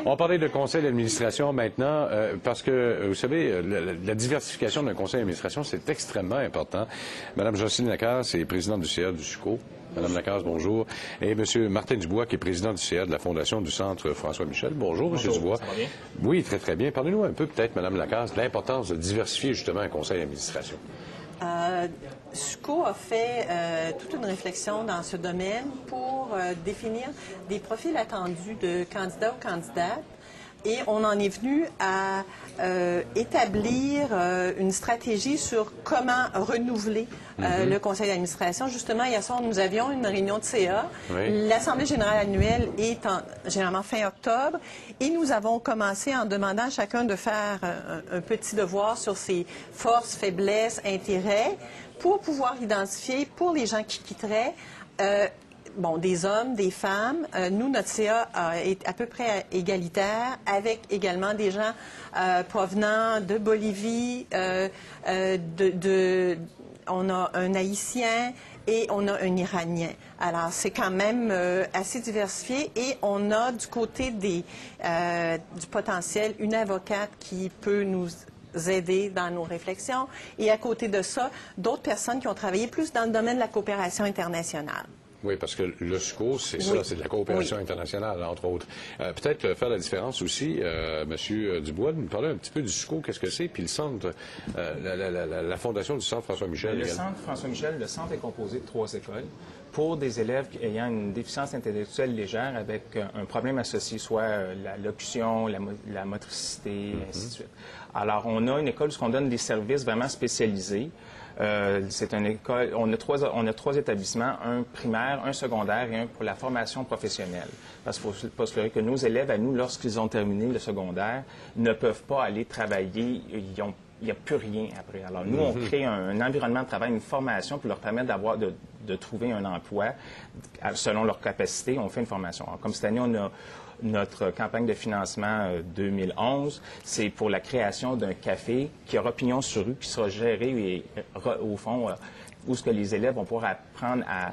On va parler de conseil d'administration maintenant, parce que, vous savez, la diversification d'un conseil d'administration, c'est extrêmement important. Madame Jocelyne Lacasse est présidente du CA du SUCO. Madame Lacasse, bonjour. Et Monsieur Martin Dubois, qui est président du CA de la Fondation du Centre François Michel. Bonjour, Monsieur Dubois. Ça va bien? Oui, très, très bien. Parlez-nous un peu, peut-être, Madame Lacasse, de l'importance de diversifier justement un conseil d'administration. SUCO a fait toute une réflexion dans ce domaine pour définir des profils attendus de candidats ou candidates. Et on en est venu à établir une stratégie sur comment renouveler le conseil d'administration. Justement, hier soir, nous avions une réunion de CA. Oui. L'Assemblée générale annuelle est généralement fin octobre. Et nous avons commencé en demandant à chacun de faire un petit devoir sur ses forces, faiblesses, intérêts, pour pouvoir identifier, pour les gens qui quitteraient, des hommes, des femmes. Nous, notre CA est à peu près égalitaire, avec également des gens provenant de Bolivie, on a un Haïtien et on a un Iranien. Alors, c'est quand même assez diversifié et on a du côté du potentiel une avocate qui peut nous aider dans nos réflexions et à côté de ça, d'autres personnes qui ont travaillé plus dans le domaine de la coopération internationale. Oui, parce que le SUCO, c'est ça, c'est de la coopération internationale, entre autres. Peut-être faire la différence aussi, Monsieur Dubois, nous parler un petit peu du SUCO, qu'est-ce que c'est, puis le centre, la fondation du Centre François Michel. Le Centre François Michel, le centre est composé de 3 écoles pour des élèves ayant une déficience intellectuelle légère avec un problème associé, soit la locution, la motricité, ainsi de suite. Alors, on a une école où on donne des services vraiment spécialisés. C'est une école, on a trois établissements, un primaire, un secondaire et un pour la formation professionnelle. Parce qu'il faut pas se leurrer que nos élèves, à nous, lorsqu'ils ont terminé le secondaire, ne peuvent pas aller travailler, il n'y a plus rien après. Alors, nous, on crée un environnement de travail, une formation pour leur permettre de trouver un emploi selon leurs capacités. On fait une formation. Alors, comme cette année, on a notre campagne de financement 2011, c'est pour la création d'un café qui aura pignon sur rue, qui sera géré et, au fond, où ce que les élèves vont pouvoir apprendre à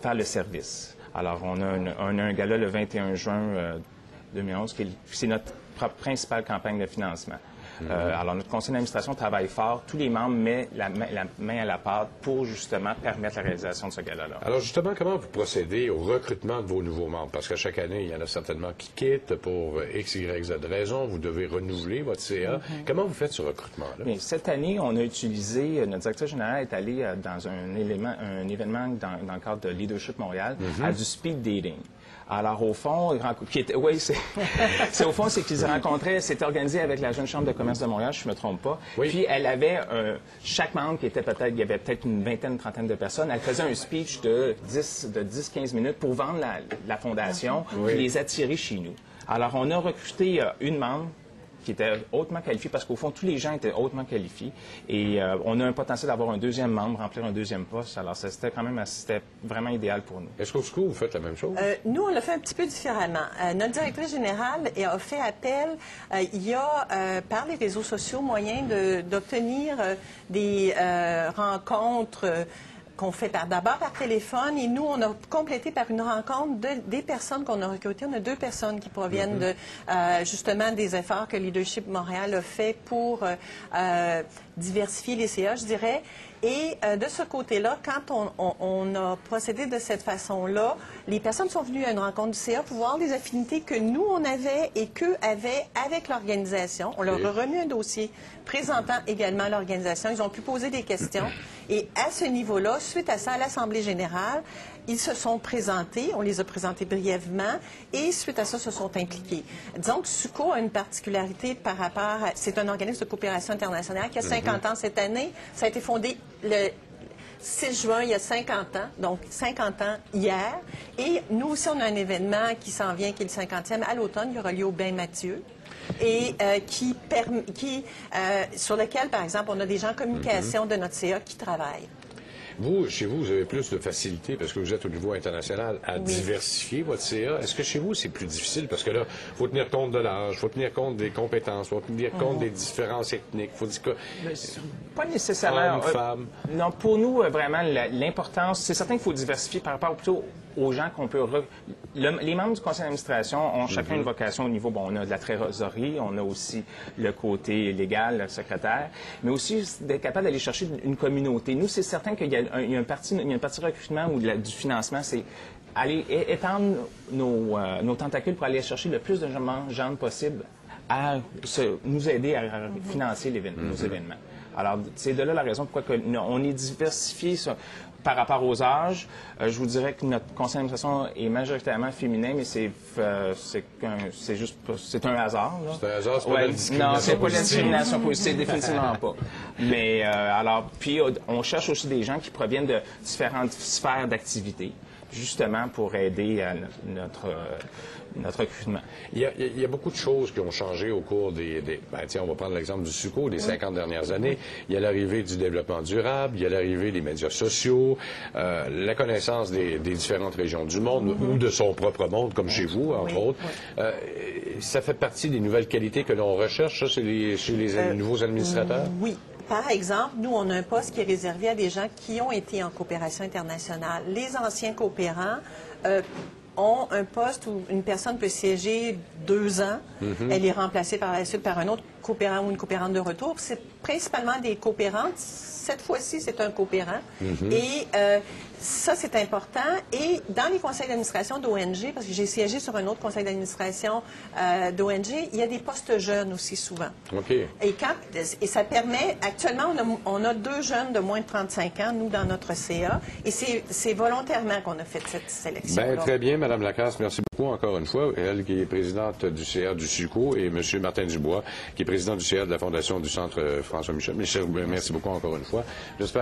faire le service. Alors, on a un gala le 21 juin 2011, c'est notre principale campagne de financement. Alors, notre conseil d'administration travaille fort. Tous les membres mettent la main à la pâte pour, justement, permettre la réalisation de ce gala-là. Alors, justement, comment vous procédez au recrutement de vos nouveaux membres? Parce qu'à chaque année, il y en a certainement qui quittent pour X, Y, Z raison. Vous devez renouveler votre CA. Comment vous faites ce recrutement-là? Bien, cette année, on a utilisé, notre directeur général est allé dans un événement dans le cadre de Leadership Montréal, à du speed dating. Alors, au fond, au fond, c'est qu'ils rencontraient, c'était organisé avec la Jeune Chambre de commerce de Montréal, je ne me trompe pas. Oui. Puis, elle avait, chaque membre qui était il y avait peut-être une vingtaine, une trentaine de personnes, elle faisait un speech de 10-15 minutes pour vendre la fondation, puis les attirer chez nous. Alors, on a recruté une membre qui était hautement qualifiée, parce qu'au fond, tous les gens étaient hautement qualifiés. Et on a un potentiel d'avoir un deuxième membre, remplir un deuxième poste. Alors, c'était vraiment idéal pour nous. Est-ce qu'au SUCO, vous faites la même chose? Nous, on l'a fait un petit peu différemment. Notre directrice générale a fait appel. Il y a, par les réseaux sociaux, moyen d'obtenir des rencontres qu'on fait d'abord par téléphone, et nous, on a complété par une rencontre des personnes qu'on a recrutées. On a 2 personnes qui proviennent de, justement, des efforts que Leadership Montréal a fait pour diversifier les CA, je dirais. Et de ce côté-là, quand on a procédé de cette façon-là, les personnes sont venues à une rencontre du CA pour voir les affinités que nous, on avait et qu'eux avaient avec l'organisation. On leur a remis un dossier présentant également l'organisation. Ils ont pu poser des questions. Et à ce niveau-là, suite à ça, à l'Assemblée générale, ils se sont présentés, on les a présentés brièvement, et suite à ça, se sont impliqués. Disons que SUCO a une particularité par rapport à... C'est un organisme de coopération internationale qui a 50 ans cette année. Ça a été fondé le 6 juin, il y a 50 ans, donc 50 ans hier. Et nous aussi, on a un événement qui s'en vient, qui est le 50e, à l'automne, qui aura lieu au Bain-Mathieu. Et sur lequel, par exemple, on a des gens en communication de notre CA qui travaillent. Vous, chez vous, vous avez plus de facilité parce que vous êtes au niveau international à diversifier votre CA. Est-ce que chez vous, c'est plus difficile? Parce que là, il faut tenir compte de l'âge, il faut tenir compte des compétences, il faut tenir compte des différences ethniques. Il faut dire que... Pas nécessairement. Hommes, femmes. Non, pour nous, vraiment, l'importance, c'est certain qu'il faut diversifier par rapport plutôt aux gens qu'on peut... Les membres du conseil d'administration ont chacun une vocation au niveau... Bon, on a de la trésorerie, on a aussi le côté légal, le secrétaire, mais aussi d'être capable d'aller chercher une communauté. Nous, c'est certain qu'il y a une partie recrutement ou du financement, c'est aller étendre nos tentacules pour aller chercher le plus de gens possible à nous aider à financer nos événements. Alors, c'est de là la raison pourquoi on est diversifié par rapport aux âges. Je vous dirais que notre conseil d'administration est majoritairement féminin, mais c'est un hasard. C'est un hasard, c'est pas de la discrimination. Non, c'est pas de la discrimination positive, définitivement pas. Mais alors, puis on cherche aussi des gens qui proviennent de différentes sphères d'activité, justement pour aider à notre recrutement. Il y a beaucoup de choses qui ont changé au cours tiens, on va prendre l'exemple du SUCO des 50 dernières années. Il y a l'arrivée du développement durable, il y a l'arrivée des médias sociaux, la connaissance des différentes régions du monde ou de son propre monde, comme chez vous, entre autres. Ça fait partie des nouvelles qualités que l'on recherche, ça, chez les nouveaux administrateurs? Oui. Par exemple, nous, on a un poste qui est réservé à des gens qui ont été en coopération internationale. Les anciens coopérants ont un poste où une personne peut siéger 2 ans. Elle est remplacée par la suite par un autre coopérant ou une coopérante de retour. C'est principalement des coopérantes. Cette fois-ci, c'est un coopérant. Et ça, c'est important. Et dans les conseils d'administration d'ONG, parce que j'ai siégé sur un autre conseil d'administration d'ONG, il y a des postes jeunes aussi souvent. Et ça permet, actuellement, on a 2 jeunes de moins de 35 ans, nous, dans notre CA. Et c'est volontairement qu'on a fait cette sélection. Bien, très bien, Mme Lacasse. Merci beaucoup encore une fois. Elle qui est présidente du CA du SUCO et M. Martin Dubois, qui est président du CA de la Fondation du Centre François Michel. Merci beaucoup encore une fois. J'espère